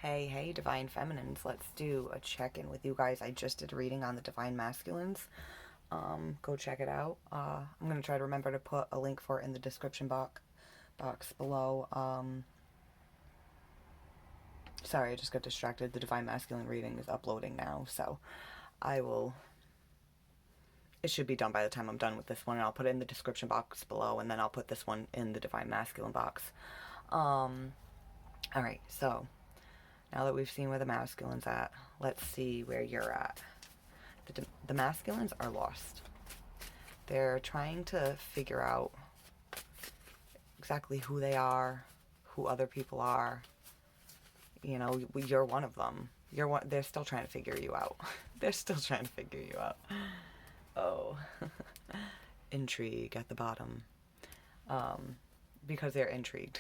Hey, Divine Feminines. Let's do a check-in with you guys. I just did a reading on the Divine Masculines. Go check it out. I'm going to try to remember to put a link for it in the description box below. Sorry, I just got distracted. The Divine Masculine reading is uploading now, so it should be done by the time I'm done with this one, and I'll put it in the description box below, and then I'll put this one in the Divine Masculine box. Alright, so now that we've seen where the masculine's at, let's see where you're at. The masculines are lost. They're trying to figure out exactly who they are, who other people are. You know, you're one of them. They're still trying to figure you out. They're still trying to figure you out. Oh. Intrigue at the bottom. Because they're intrigued.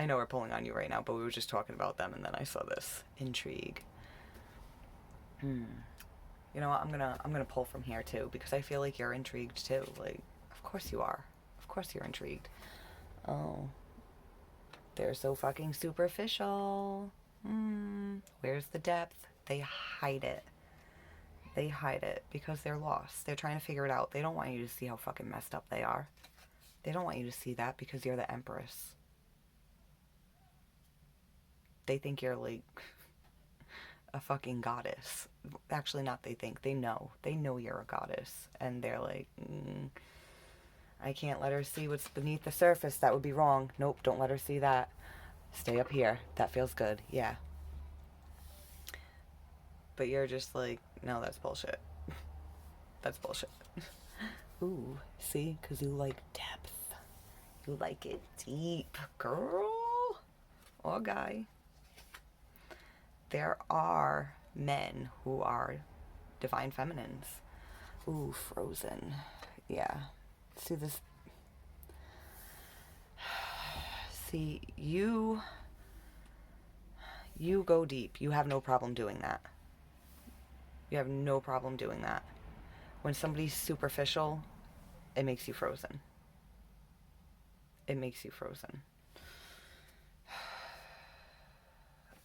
I know we're pulling on you right now, but we were just talking about them, and then I saw this. Intrigue. You know what? I'm gonna pull from here too, because I feel like you're intrigued too. Like, of course you are. Of course you're intrigued. Oh, they're so fucking superficial. Where's the depth? They hide it. They hide it because they're lost. They're trying to figure it out. They don't want you to see how fucking messed up they are. They don't want you to see that because you're the Empress. They think you're like a fucking goddess. Actually, not they think. They know. They know you're a goddess. And they're like, I can't let her see what's beneath the surface. That would be wrong. Nope, don't let her see that. Stay up here. That feels good. Yeah. But you're just like, no, that's bullshit. That's bullshit. Ooh, see? Because you like depth. You like it deep, girl. Or guy. There are men who are divine feminines. Ooh, frozen. Yeah. See this? See, you go deep. You have no problem doing that. You have no problem doing that. When somebody's superficial, it makes you frozen. It makes you frozen.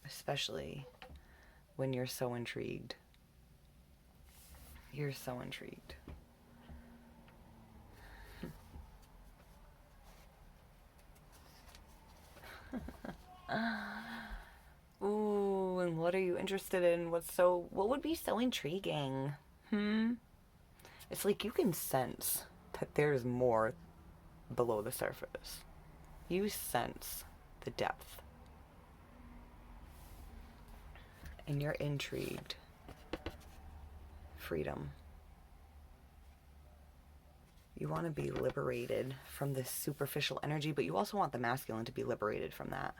Especially when you're so intrigued. You're so intrigued. Ooh, and what are you interested in? What would be so intriguing? It's like you can sense that there's more below the surface. You sense the depth. And you're intrigued. Freedom. You want to be liberated from this superficial energy, but you also want the masculine to be liberated from that.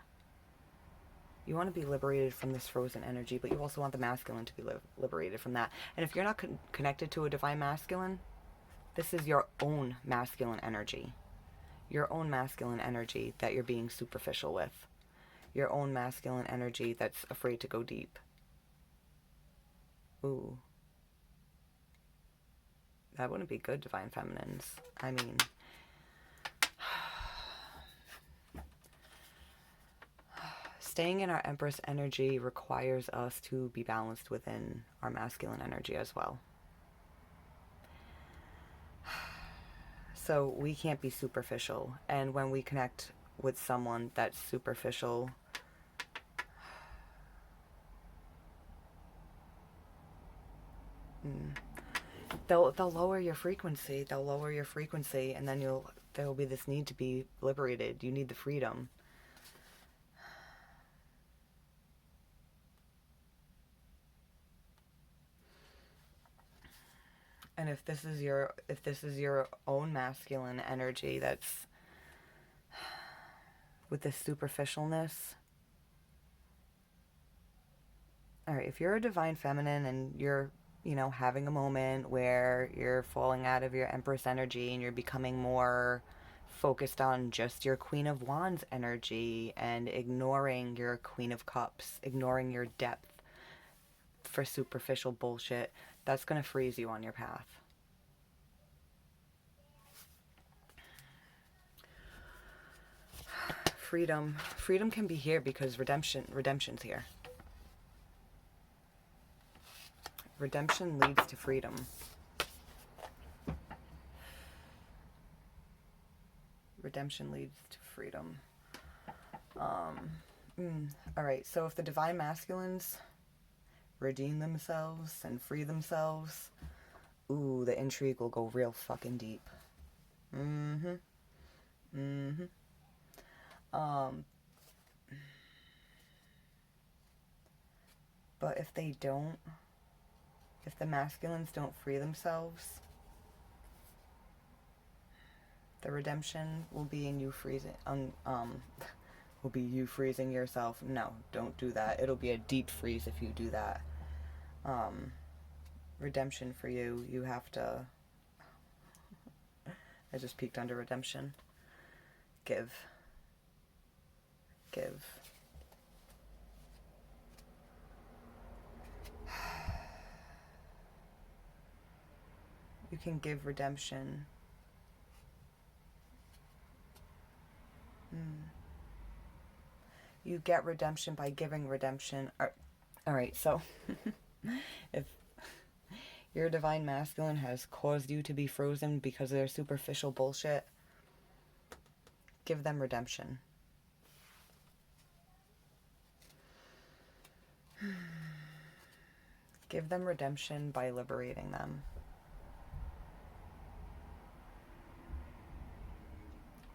You want to be liberated from this frozen energy, but you also want the masculine to be liberated from that. And if you're not connected to a divine masculine, this is your own masculine energy. Your own masculine energy that you're being superficial with. Your own masculine energy that's afraid to go deep. Ooh. That wouldn't be good, divine feminines. I mean, staying in our Empress energy requires us to be balanced within our masculine energy as well. So we can't be superficial. And when we connect with someone that's superficial, they'll lower your frequency. They'll lower your frequency, and then there will be this need to be liberated. You need the freedom. And if this is your own masculine energy that's with this superficialness, all right, if you're a divine feminine and you're, having a moment where you're falling out of your Empress energy and you're becoming more focused on just your Queen of Wands energy and ignoring your Queen of Cups, ignoring your depth for superficial bullshit, that's going to freeze you on your path. freedom. Freedom can be here because redemption's here. Redemption leads to freedom. Redemption leads to freedom. Alright, so if the divine masculines redeem themselves and free themselves, ooh, the intrigue will go real fucking deep. But if they don't, if the masculines don't free themselves, the redemption will be in you freezing, will be you freezing yourself. No, don't do that. It'll be a deep freeze if you do that. Redemption for you, you have to, I just peeked under redemption. Give. You can give redemption. You get redemption by giving redemption. Alright, so if your divine masculine has caused you to be frozen because of their superficial bullshit, give them redemption. Give them redemption by liberating them.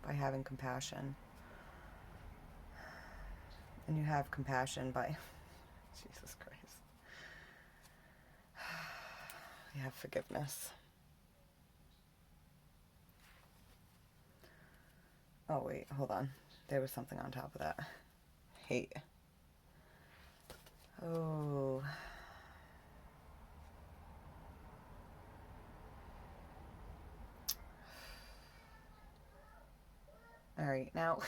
By having compassion. And you have compassion by Jesus Christ. You have forgiveness. Oh wait, hold on. There was something on top of that. Hate. Oh. Alright, now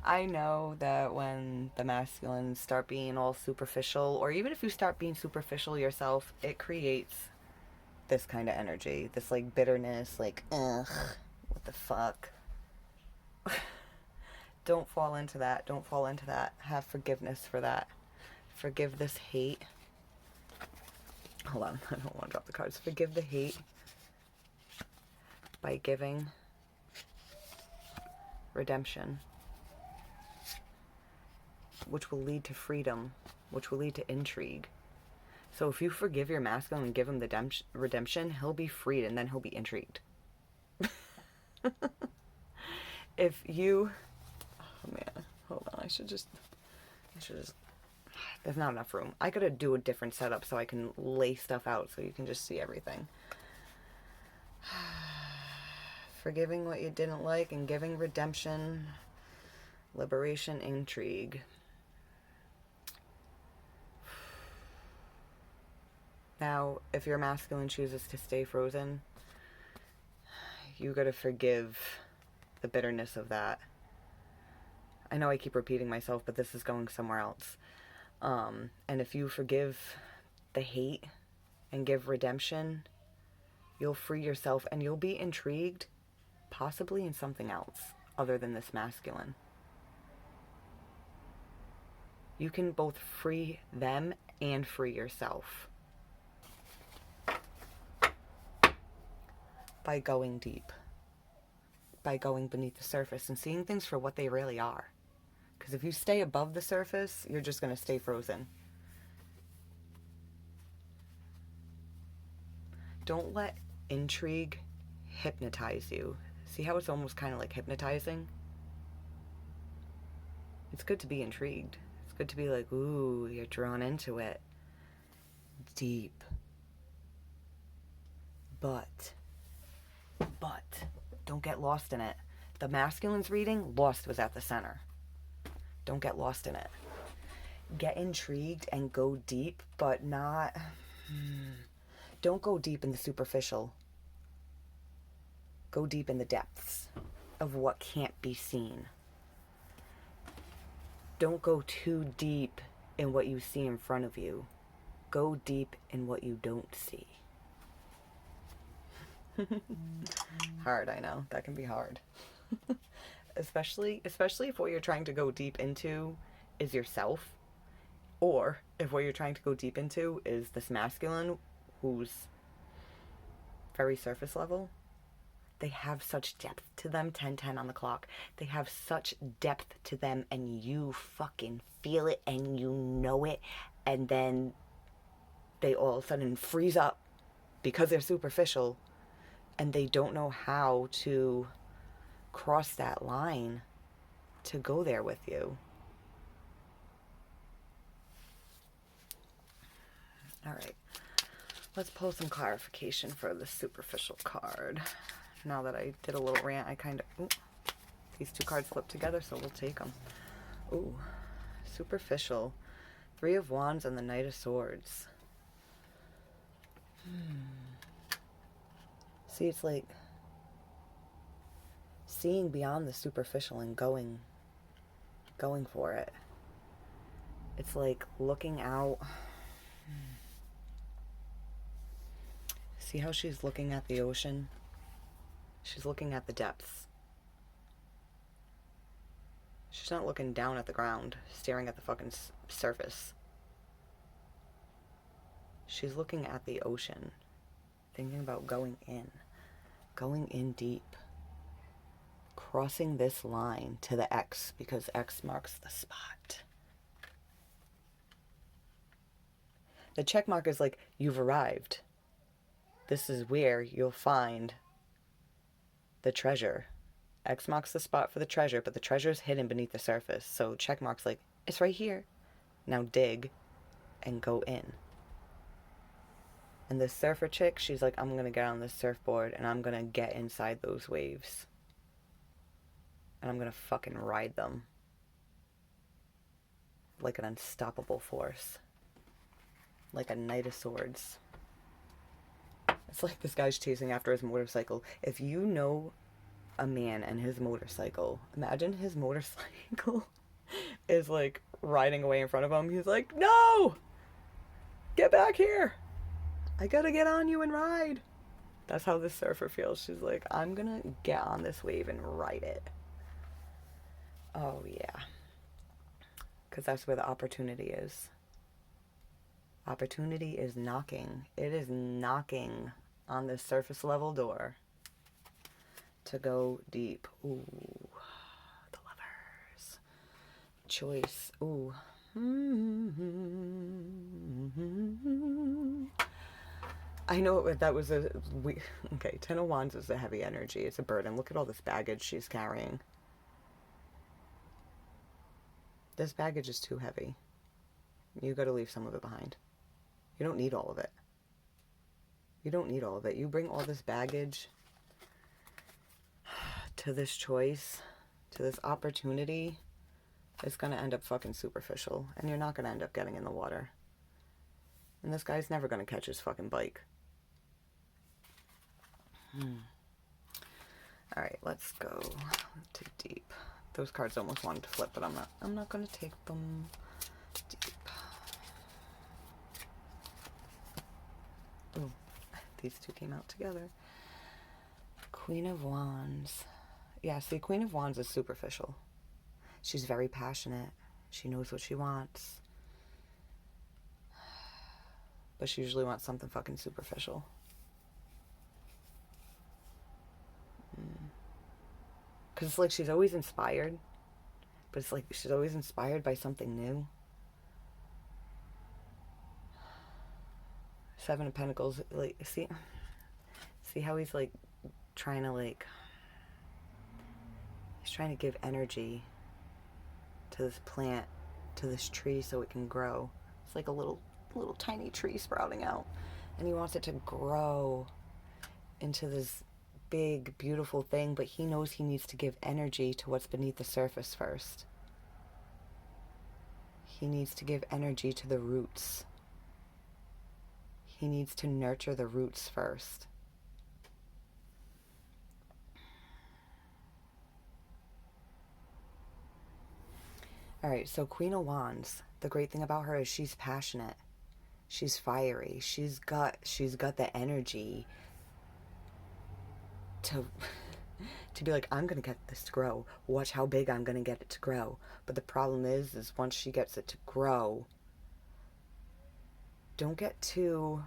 I know that when the masculines start being all superficial, or even if you start being superficial yourself, it creates this kind of energy. This like bitterness, like, ugh, what the fuck? Don't fall into that. Don't fall into that. Have forgiveness for that. Forgive this hate. Hold on, I don't want to drop the cards. Forgive the hate by giving redemption, which will lead to freedom, which will lead to intrigue. So if you forgive your masculine and give him the redemption, he'll be freed and then he'll be intrigued. If you... Oh man, hold on, I should just... There's not enough room. I gotta do a different setup so I can lay stuff out so you can just see everything. Forgiving what you didn't like and giving redemption, liberation, intrigue. Now, if your masculine chooses to stay frozen, you gotta forgive the bitterness of that. I know I keep repeating myself, but this is going somewhere else. And if you forgive the hate and give redemption, you'll free yourself and you'll be intrigued, possibly in something else other than this masculine. You can both free them and free yourself by going deep, by going beneath the surface and seeing things for what they really are. Because if you stay above the surface, you're just going to stay frozen. Don't let intrigue hypnotize you. See how it's almost kind of like hypnotizing? It's good to be intrigued. It's good to be like, ooh, you're drawn into it. Deep. But, don't get lost in it. The masculine's reading, lost was at the center. Don't get lost in it. Get intrigued and go deep, but not... Don't go deep in the superficial. Go deep in the depths of what can't be seen. Don't go too deep in what you see in front of you. Go deep in what you don't see. Hard, I know. That can be hard. Especially if what you're trying to go deep into is yourself, or if what you're trying to go deep into is this masculine who's very surface level. They have such depth to them. 10:10 on the clock. They have such depth to them, and you fucking feel it and you know it, and then they all of a sudden freeze up because they're superficial, and they don't know how to cross that line to go there with you. All right, let's pull some clarification for the superficial card. Now that I did a little rant, I kind of... these two cards flip together, so we'll take them. Ooh, superficial. Three of Wands and the Knight of Swords. See, it's like seeing beyond the superficial and going for it. It's like looking out. See how she's looking at the ocean? She's looking at the depths. She's not looking down at the ground, staring at the fucking surface. She's looking at the ocean, thinking about going in deep, crossing this line to the X, because X marks the spot. The check mark is like, you've arrived. This is where you'll find the treasure. X marks the spot for the treasure, but the treasure is hidden beneath the surface. So check mark's like, it's right here. Now dig and go in. And the surfer chick, she's like, I'm going to get on this surfboard and I'm going to get inside those waves. And I'm going to fucking ride them like an unstoppable force. Like a Knight of Swords. It's like this guy's chasing after his motorcycle. If you know a man and his motorcycle, imagine his motorcycle is like riding away in front of him. He's like, no! Get back here! I gotta get on you and ride. That's how this surfer feels. She's like, I'm gonna get on this wave and ride it. Oh yeah. Because that's where the opportunity is. Opportunity is knocking. It is knocking on this surface level door to go deep. Ooh, the Lovers. Choice. Ooh. I know that was okay, Ten of Wands is a heavy energy. It's a burden. Look at all this baggage she's carrying. This baggage is too heavy. You gotta leave some of it behind. You don't need all of it. You don't need all of it. You bring all this baggage to this choice, to this opportunity, it's gonna end up fucking superficial. And you're not gonna end up getting in the water. And this guy's never gonna catch his fucking bike. Alright, let's go to deep. Those cards almost wanted to flip, but I'm not gonna take them deep. Ooh, these two came out together. Queen of Wands. Yeah, see, Queen of Wands is superficial. She's very passionate. She knows what she wants. But she usually wants something fucking superficial. Because it's like she's always inspired. But it's like she's always inspired by something new. Seven of Pentacles. Like, see how he's like trying to like... He's trying to give energy to this plant, to this tree so it can grow. It's like a little tiny tree sprouting out. And he wants it to grow into this big, beautiful thing, but he knows he needs to give energy to what's beneath the surface first. He needs to give energy to the roots. He needs to nurture the roots first. Alright, so Queen of Wands, the great thing about her is she's passionate. She's fiery. She's got the energy to to be like, I'm gonna get this to grow. Watch how big I'm gonna get it to grow. But the problem is once she gets it to grow, don't get too,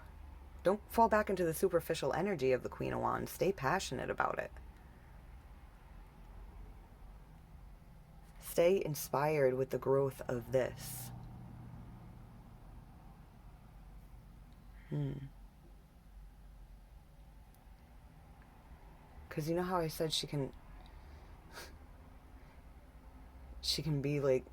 don't fall back into the superficial energy of the Queen of Wands. Stay passionate about it. Stay inspired with the growth of this. Because you know how I said she can be like,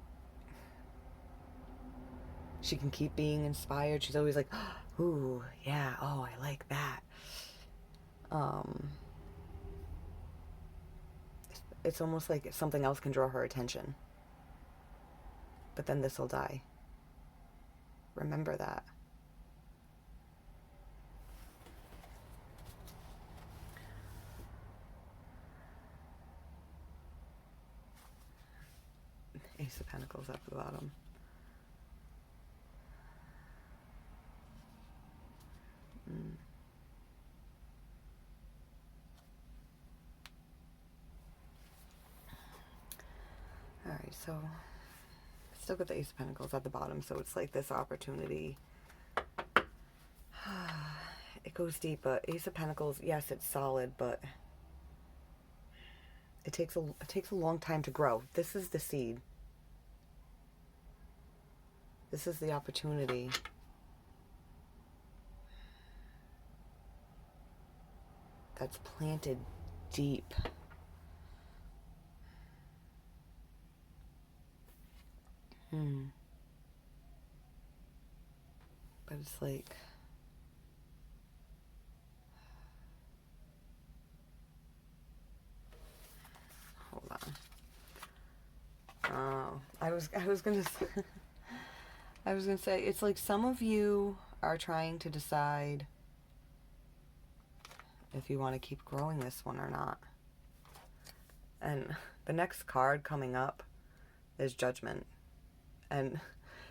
she can keep being inspired. She's always like, ooh, yeah, oh, I like that. It's almost like something else can draw her attention. But then this will die. Remember that. Ace of Pentacles at the bottom. Alright, so still got the Ace of Pentacles at the bottom, so it's like this opportunity. It goes deep, but Ace of Pentacles, yes, it's solid, but it takes a long time to grow. This is the seed. This is the opportunity. That's planted deep. But it's like, hold on. Oh, I was gonna say, I was gonna say, it's like some of you are trying to decide if you want to keep growing this one or not. And the next card coming up is Judgment. And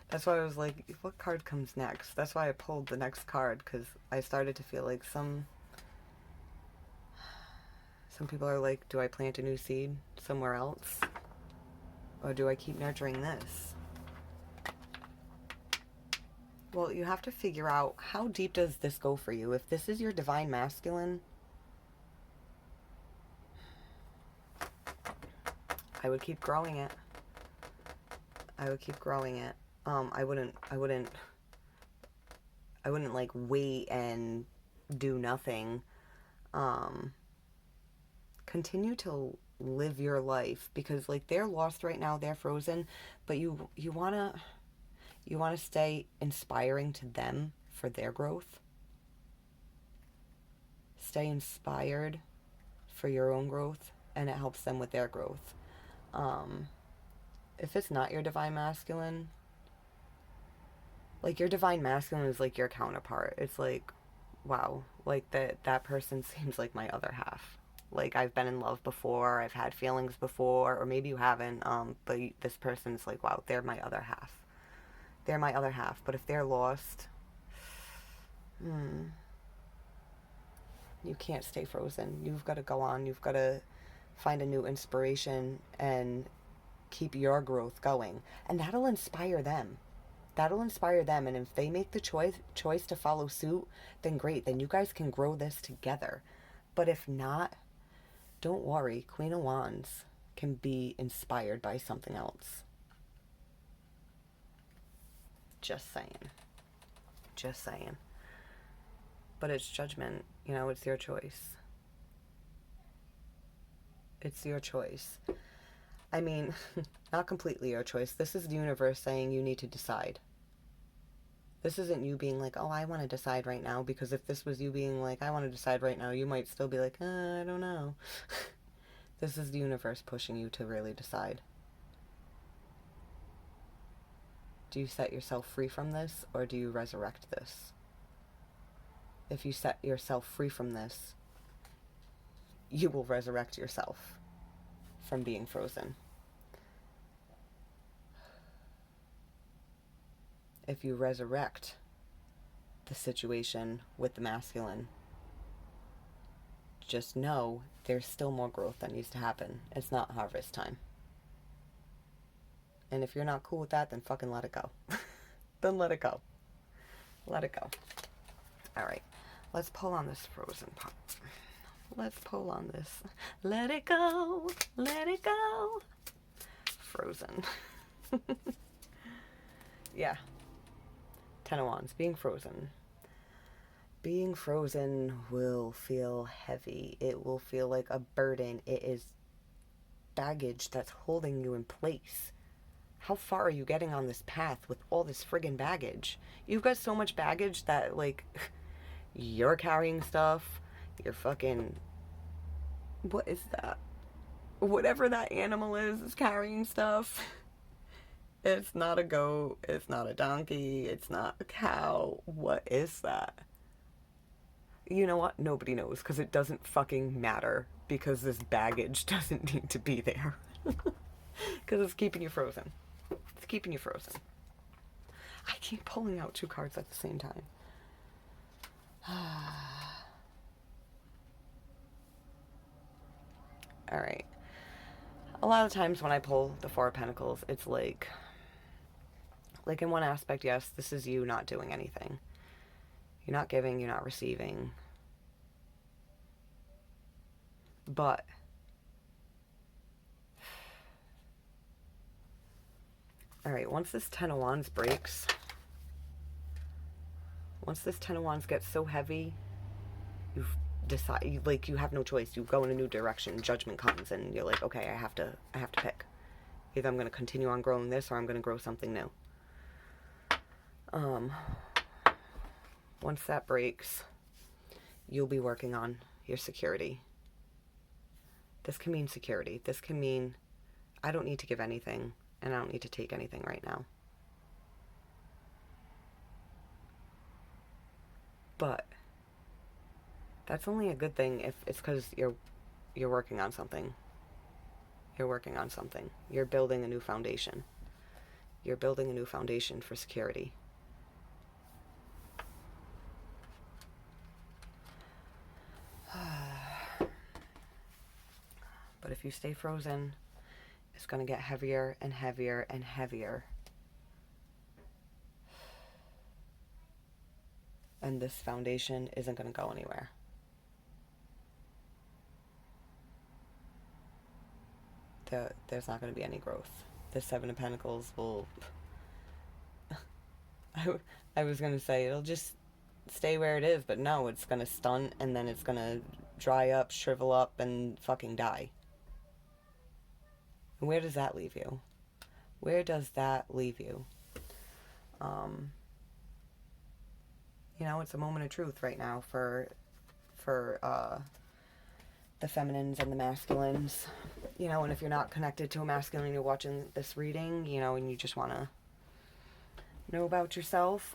that's why I was like, what card comes next? That's why I pulled the next card, because I started to feel like some people are like, do I plant a new seed somewhere else? Or do I keep nurturing this? Well, you have to figure out, how deep does this go for you? If this is your divine masculine, I would keep growing it. I would keep growing it. I wouldn't like wait and do nothing. Continue to live your life, because like they're lost right now, they're frozen, but you want to stay inspiring to them for their growth. Stay inspired for your own growth, and it helps them with their growth. If it's not your divine masculine, like your divine masculine is like your counterpart. It's like, wow, like that person seems like my other half. Like, I've been in love before, I've had feelings before, or maybe you haven't, but this person's like, wow, they're my other half. They're my other half. But if they're lost, you can't stay frozen. You've got to go on. You've got to find a new inspiration and keep your growth going. And that'll inspire them. That'll inspire them. And if they make the choice to follow suit, then great. Then you guys can grow this together. But if not, don't worry. Queen of Wands can be inspired by something else. Just saying. Just saying. But it's Judgment. You know, it's your choice. It's your choice. I mean, not completely your choice. This is the universe saying you need to decide. This isn't you being like, oh, I want to decide right now, because if this was you being like, I want to decide right now, you might still be like, I don't know. This is the universe pushing you to really decide. Do you set yourself free from this, or do you resurrect this? If you set yourself free from this, you will resurrect yourself from being frozen. If you resurrect the situation with the masculine, just know there's still more growth that needs to happen. It's not harvest time. And if you're not cool with that, then fucking let it go. Then let it go. Let it go. All right. Let's pull on this frozen pop. Let's pull on this. Let it go. Let it go. Frozen. Yeah. Ten of Wands. Being frozen. Being frozen will feel heavy. It will feel like a burden. It is baggage that's holding you in place. How far are you getting on this path with all this friggin' baggage? You've got so much baggage that, like, you're carrying stuff. You're fucking... What is that? Whatever that animal is carrying stuff. It's not a goat. It's not a donkey. It's not a cow. What is that? You know what? Nobody knows, because it doesn't fucking matter, because this baggage doesn't need to be there. Because it's keeping you frozen. It's keeping you frozen. I keep pulling out two cards at the same time. Alright. A lot of times when I pull the Four of Pentacles, it's like in one aspect, yes, this is you not doing anything. You're not giving, you're not receiving. But alright, once this Ten of Wands breaks, once this Ten of Wands gets so heavy, you've decided, like, you have no choice. You go in a new direction, judgment comes, and you're like, okay, I have to pick. Either I'm going to continue on growing this, or I'm going to grow something new. Once that breaks, you'll be working on your security. This can mean security. This can mean I don't need to give anything, and I don't need to take anything right now. But that's only a good thing if it's because you're working on something. You're working on something. You're building a new foundation. You're building a new foundation for security. But if you stay frozen, it's going to get heavier and heavier and heavier. And this foundation isn't going to go anywhere. There's not going to be any growth. The Seven of Pentacles will... I was going to say it'll just stay where it is, but no, it's going to stunt, and then it's going to dry up, shrivel up, and fucking die. And where does that leave you? Where does that leave you? You know, it's a moment of truth right now for the feminines and the masculines. You know, and if you're not connected to a masculine, you're watching this reading, you know, and you just want to know about yourself,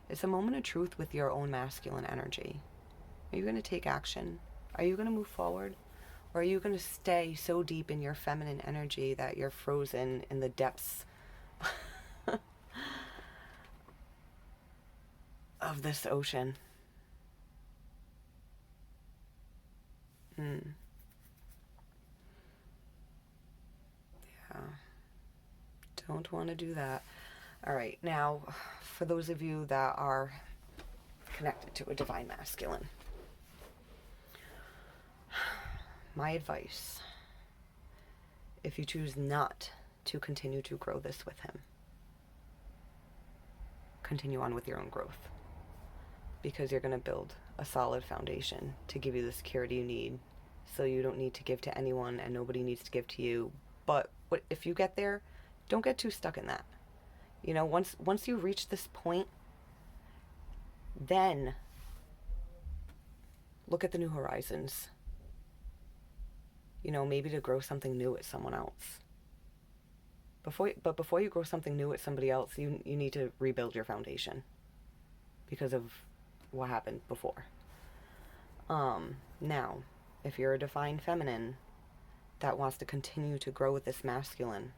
it's a moment of truth with your own masculine energy. Are you going to take action? Are you going to move forward? Or are you going to stay so deep in your feminine energy that you're frozen in the depths of this ocean? Yeah. Don't want to do that. All right. Now, for those of you that are connected to a divine masculine, my advice, if you choose not to continue to grow this with him, continue on with your own growth, because you're going to build a solid foundation to give you the security you need, so you don't need to give to anyone and nobody needs to give to you. But if you get there, don't get too stuck in that. You know, once you reach this point, then look at the new horizons. You know, maybe to grow something new with someone else. Before you grow something new with somebody else, you need to rebuild your foundation because of what happened before. Now, if you're a divine feminine that wants to continue to grow with this masculine,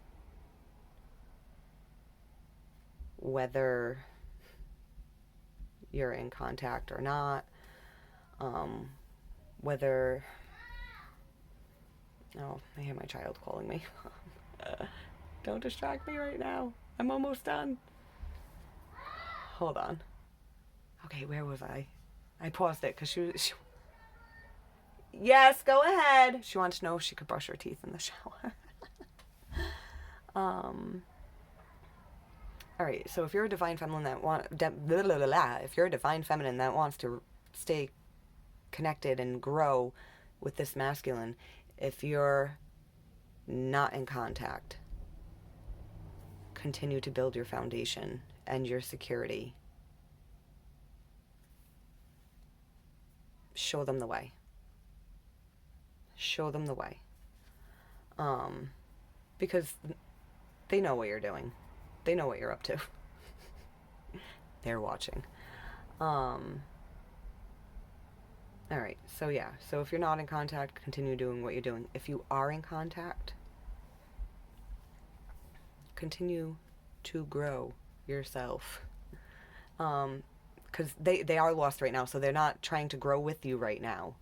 whether you're in contact or not, whether... Oh, I hear my child calling me. Don't distract me right now. I'm almost done. Hold on. Okay, where was I? I paused it because she... Yes, go ahead. She wanted to know if she could brush her teeth in the shower. All right, so if you're a divine feminine that if you're a divine feminine that wants to stay connected and grow with this masculine, if you're not in contact, continue to build your foundation and your security. Show them the way. Show them the way. Because they know what you're doing. They know what you're up to. They're watching. Alright, so yeah. So if you're not in contact, continue doing what you're doing. If you are in contact, continue to grow yourself. Because they are lost right now, so they're not trying to grow with you right now.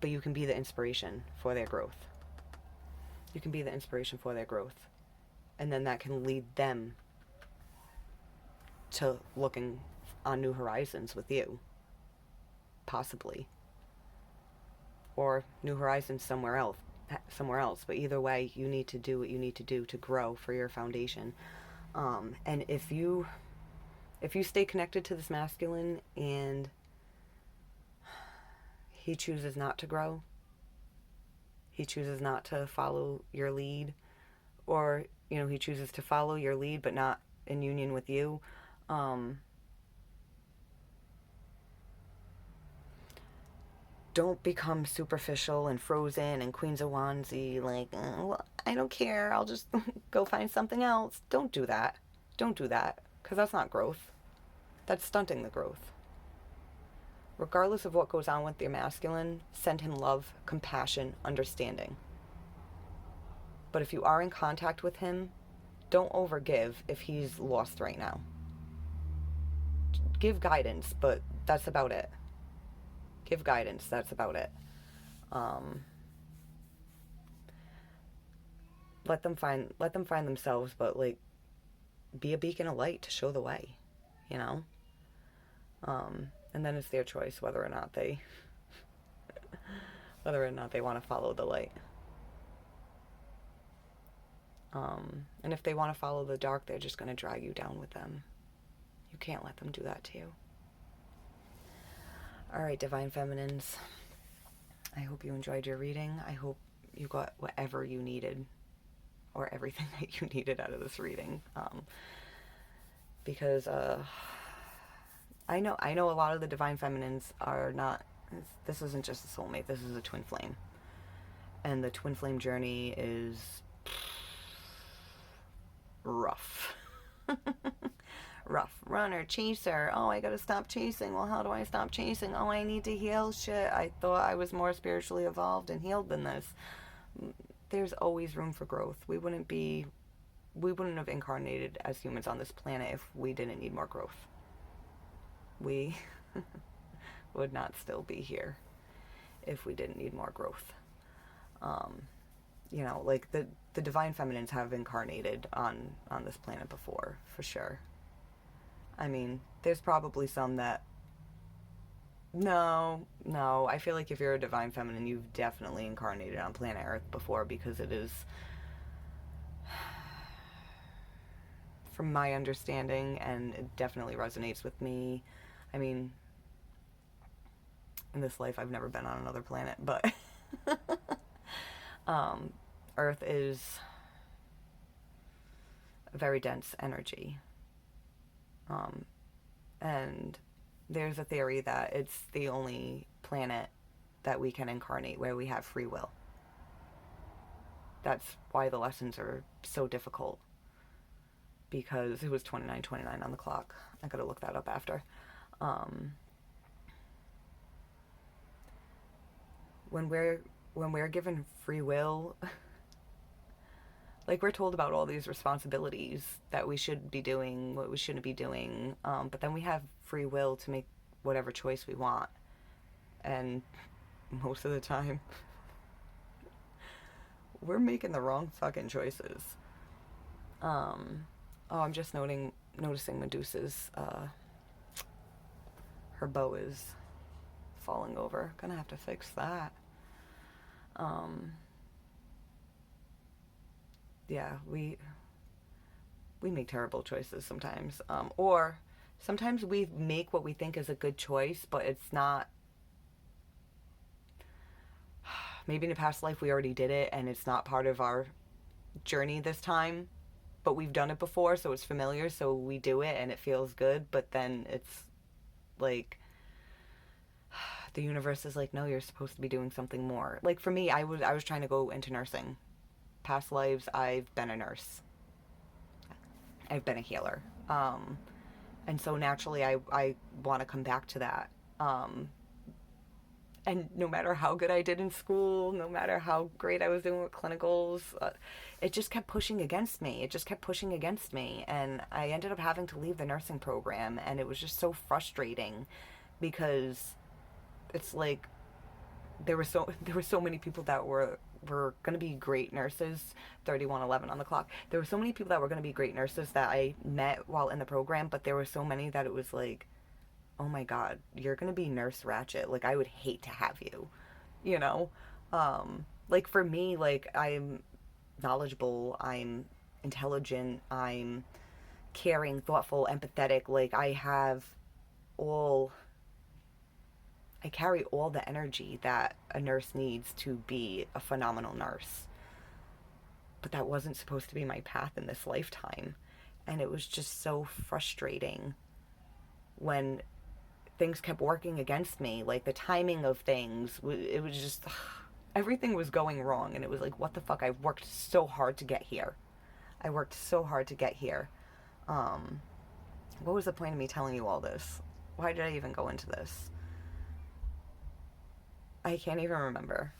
But you can be the inspiration for their growth. You can be the inspiration for their growth. And then that can lead them to looking on new horizons with you. Possibly. Or new horizons somewhere else. But either way, you need to do what you need to do to grow for your foundation. And if you stay connected to this masculine and he chooses not to grow, he chooses not to follow your lead, or, you know, he chooses to follow your lead but not in union with you, don't become superficial and frozen and Queens of Wandsy, like, well, I don't care, I'll just go find something else. Don't do that. Don't do that, because that's not growth. That's stunting the growth. Regardless of what goes on with your masculine, send him love, compassion, understanding. But if you are in contact with him, don't overgive if he's lost right now. Give guidance, but that's about it. Give guidance, that's about it. Let them find themselves, but, like, be a beacon of light to show the way, you know? And then it's their choice whether or not they want to follow the light. And if they want to follow the dark, they're just going to drag you down with them. You can't let them do that to you. Alright, Divine Feminines. I hope you enjoyed your reading. I hope you got whatever you needed, or everything that you needed out of this reading. Because I know a lot of the Divine Feminines are not... This isn't just a soulmate, this is a twin flame. And the twin flame journey is rough. Rough. Runner, chaser. Oh, I gotta stop chasing. Well, how do I stop chasing? Oh, I need to heal. Shit, I thought I was more spiritually evolved and healed than this. There's always room for growth. We wouldn't have incarnated as humans on this planet if we didn't need more growth. We would not still be here if we didn't need more growth. You know, like the Divine Feminines have incarnated on this planet before, for sure. I mean, there's probably some that... No, I feel like if you're a Divine Feminine, you've definitely incarnated on planet Earth before, because it is, from my understanding, and it definitely resonates with me. I mean, in this life, I've never been on another planet, but Earth is a very dense energy. And there's a theory that it's the only planet that we can incarnate where we have free will. That's why the lessons are so difficult. Because it was 29:29 on the clock. I gotta look that up after. When we're given free will, like, we're told about all these responsibilities that we should be doing, what we shouldn't be doing, but then we have free will to make whatever choice we want. And most of the time, we're making the wrong fucking choices. Oh, I'm just noticing Medusa's, her bow is falling over. Gonna have to fix that. Yeah, we make terrible choices sometimes. Or sometimes we make what we think is a good choice, but it's not. Maybe in a past life we already did it and it's not part of our journey this time, but we've done it before, so it's familiar, so we do it and it feels good, but then it's like the universe is like, no, you're supposed to be doing something more. Like for me, I was trying to go into nursing. Past lives, I've been a nurse. I've been a healer. And so naturally I want to come back to that. And no matter how good I did in school, no matter how great I was doing with clinicals, it just kept pushing against me. It just kept pushing against me. And I ended up having to leave the nursing program. And it was just so frustrating because it's like there were so many people that were going to be great nurses. 3111 on the clock. There were so many people that were going to be great nurses that I met while in the program, but there were so many that it was like, oh my god, you're going to be Nurse Ratchet. Like, I would hate to have you, you know. Like for me, like, I'm knowledgeable, I'm intelligent, I'm caring, thoughtful, empathetic. Like, all I carry all the energy that a nurse needs to be a phenomenal nurse. But that wasn't supposed to be my path in this lifetime. And it was just so frustrating when things kept working against me. Like the timing of things, it was just, everything was going wrong. And it was like, what the fuck? I worked so hard to get here. I worked so hard to get here. What was the point of me telling you all this? Why did I even go into this? I can't even remember.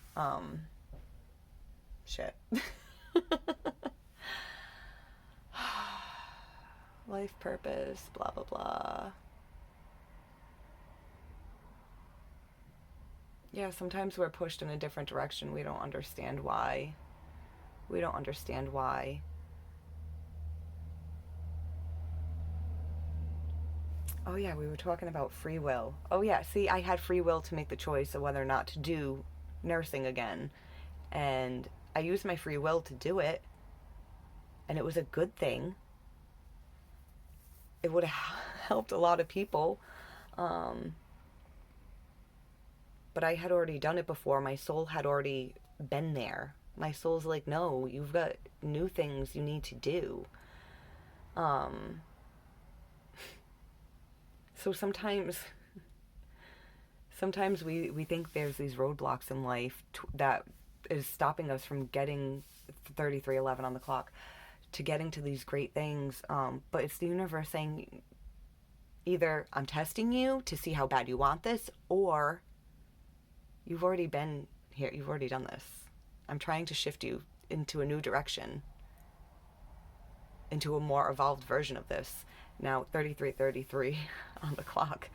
Shit. Life purpose, blah, blah, blah. Yeah, sometimes we're pushed in a different direction. We don't understand why. We don't understand why. Oh, yeah, we were talking about free will. Oh, yeah, see, I had free will to make the choice of whether or not to do nursing again. And I used my free will to do it. And it was a good thing. It would have helped a lot of people. Um, but I had already done it before. My soul had already been there. My soul's like, no, you've got new things you need to do. Um, so sometimes we think there's these roadblocks in life that is stopping us from getting 3311 on the clock to getting to these great things. But it's the universe saying, either I'm testing you to see how bad you want this, or you've already been here, you've already done this. I'm trying to shift you into a new direction, into a more evolved version of this. Now, 3333 on the clock.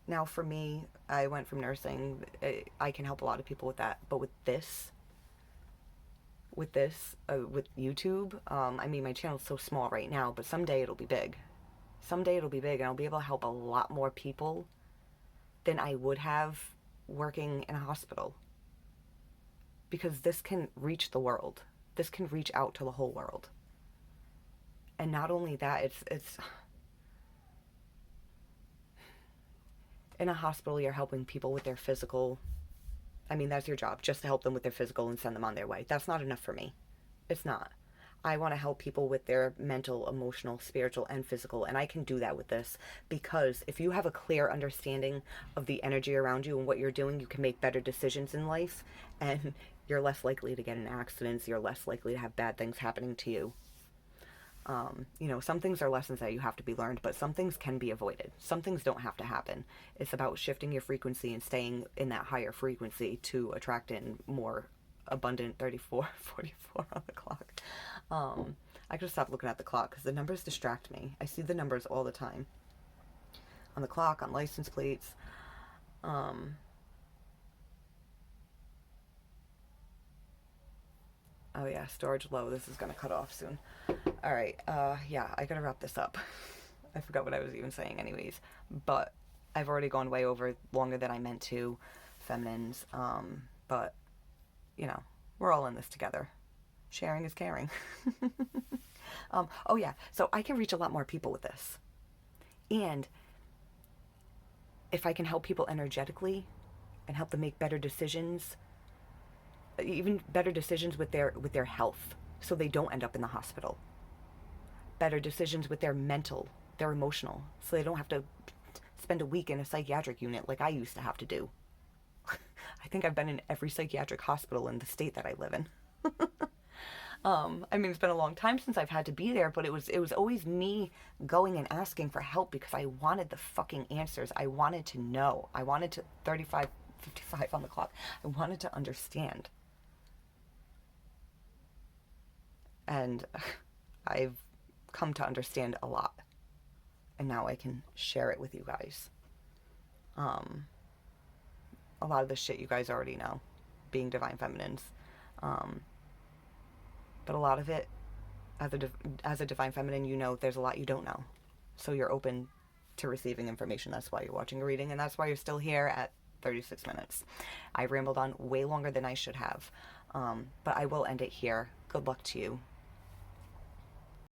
Now, for me, I went from nursing. I can help a lot of people with that. But with YouTube, I mean, my channel's so small right now, but someday it'll be big. Someday it'll be big, and I'll be able to help a lot more people than I would have working in a hospital. Because this can reach the world. This can reach out to the whole world. And not only that, it's in a hospital, you're helping people with their physical. I mean, that's your job, just to help them with their physical and send them on their way. That's not enough for me. It's not. I want to help people with their mental, emotional, spiritual, and physical. And I can do that with this because if you have a clear understanding of the energy around you and what you're doing, you can make better decisions in life. And you're less likely to get in accidents. You're less likely to have bad things happening to you. Some things are lessons that you have to be learned, but some things can be avoided. Some things don't have to happen. It's about shifting your frequency and staying in that higher frequency to attract in more abundant 44 on the clock. I could stop looking at the clock because the numbers distract me. I see the numbers all the time. on the clock, on license plates. Oh yeah, storage low. This is gonna cut off soon. All right. Yeah, I gotta wrap this up. I forgot what I was even saying, anyways. But I've already gone way over, longer than I meant to, feminines. But you know, we're all in this together. Sharing is caring. Oh yeah. So I can reach a lot more people with this, and if I can help people energetically, and help them make better decisions, even better decisions with their health, so they don't end up in the hospital. Better decisions with their mental, their emotional, so they don't have to spend a week in a psychiatric unit like I used to have to do. I think I've been in every psychiatric hospital in the state that I live in. I mean, it's been a long time since I've had to be there, but it was always me going and asking for help because I wanted the fucking answers. I wanted to know. I wanted to 35, 55 on the clock. I wanted to understand. And I've come to understand a lot. And now I can share it with you guys. A lot of the shit you guys already know, being divine feminines. But a lot of it, as a divine feminine, you know there's a lot you don't know. So you're open to receiving information. That's why you're watching a reading, and that's why you're still here at 36 minutes. I rambled on way longer than I should have. But I will end it here. Good luck to you.